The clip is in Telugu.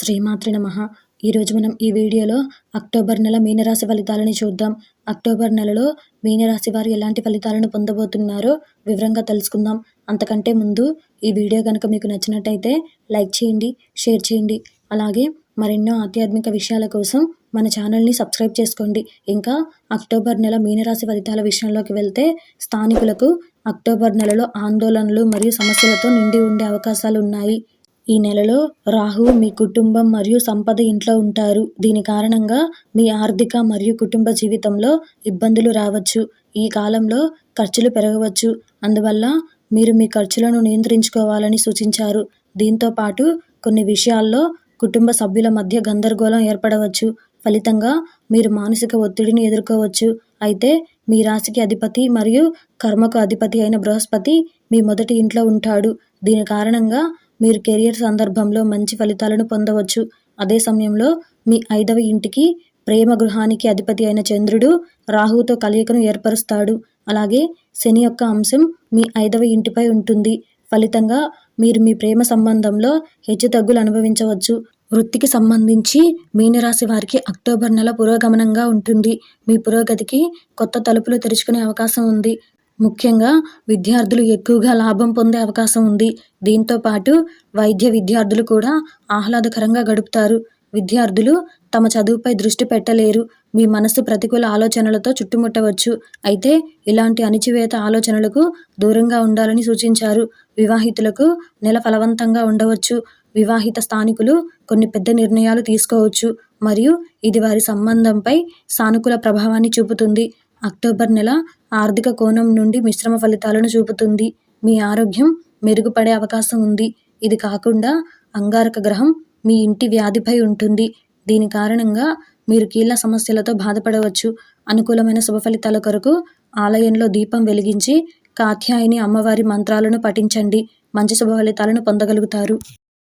శ్రీమాత్రే నమః. ఈరోజు మనం ఈ వీడియోలో అక్టోబర్ నెల మీనరాశి ఫలితాలని చూద్దాం. అక్టోబర్ నెలలో మీనరాశి వారు ఎలాంటి ఫలితాలను పొందబోతున్నారో వివరంగా తెలుసుకుందాం. అంతకంటే ముందు ఈ వీడియో కనుక మీకు నచ్చినట్టయితే లైక్ చేయండి, షేర్ చేయండి. అలాగే మరెన్నో ఆధ్యాత్మిక విషయాల కోసం మన ఛానల్ని సబ్స్క్రైబ్ చేసుకోండి. ఇంకా అక్టోబర్ నెల మీనరాశి ఫలితాల విషయంలోకి వెళ్తే స్థానికులకు అక్టోబర్ నెలలో ఆందోళనలు మరియు సమస్యలతో నిండి ఉండే అవకాశాలు ఉన్నాయి. ఈ నెలలో రాహువు మీ కుటుంబం మరియు సంపద ఇంట్లో ఉంటారు. దీని కారణంగా మీ ఆర్థిక మరియు కుటుంబ జీవితంలో ఇబ్బందులు రావచ్చు. ఈ కాలంలో ఖర్చులు పెరగవచ్చు. అందువల్ల మీరు మీ ఖర్చులను నియంత్రించుకోవాలని సూచించారు. దీంతో పాటు కొన్ని విషయాల్లో కుటుంబ సభ్యుల మధ్య గందరగోళం ఏర్పడవచ్చు. ఫలితంగా మీరు మానసిక ఒత్తిడిని ఎదుర్కోవచ్చు. అయితే మీ రాశికి అధిపతి మరియు కర్మకు అధిపతి అయిన బృహస్పతి మీ మొదటి ఇంట్లో ఉంటాడు. దీని కారణంగా మీరు కెరియర్ సందర్భంలో మంచి ఫలితాలను పొందవచ్చు. అదే సమయంలో మీ 5వ ఇంటికి ప్రేమ గృహానికి అధిపతి అయిన చంద్రుడు రాహువుతో కలయికను ఏర్పరుస్తాడు. అలాగే శని యొక్క అంశం మీ 5వ ఇంటిపై ఉంటుంది. ఫలితంగా మీరు మీ ప్రేమ సంబంధంలో హెచ్చుతగ్గులు అనుభవించవచ్చు. వృత్తికి సంబంధించి మీనరాశి వారికి అక్టోబర్ నెల పురోగమనంగా ఉంటుంది. మీ పురోగతికి కొత్త తలుపులు తెరుచుకునే అవకాశం ఉంది. ముఖ్యంగా విద్యార్థులు ఎక్కువగా లాభం పొందే అవకాశం ఉంది. దీంతో పాటు వైద్య విద్యార్థులు కూడా ఆహ్లాదకరంగా గడుపుతారు. విద్యార్థులు తమ చదువుపై దృష్టి పెట్టలేరు. మీ మనస్సు ప్రతికూల ఆలోచనలతో చుట్టుముట్టవచ్చు. అయితే ఇలాంటి అణిచివేత ఆలోచనలకు దూరంగా ఉండాలని సూచించారు. వివాహితులకు నెల ఫలవంతంగా ఉండవచ్చు. వివాహిత స్థానికులు కొన్ని పెద్ద నిర్ణయాలు తీసుకోవచ్చు మరియు ఇది వారి సంబంధంపై సానుకూల ప్రభావాన్ని చూపుతుంది. అక్టోబర్ నెల ఆర్థిక కోణం నుండి మిశ్రమ ఫలితాలను చూపుతుంది. మీ ఆరోగ్యం మెరుగుపడే అవకాశం ఉంది. ఇది కాకుండా అంగారక గ్రహం మీ ఇంటి వ్యాధిపై ఉంటుంది. దీని కారణంగా మీరు కీళ్ళ సమస్యలతో బాధపడవచ్చు. అనుకూలమైన శుభ ఫలితాల కొరకు ఆలయంలో దీపం వెలిగించి కాత్యాయని అమ్మవారి మంత్రాలను పఠించండి. మంచి శుభ ఫలితాలను పొందగలుగుతారు.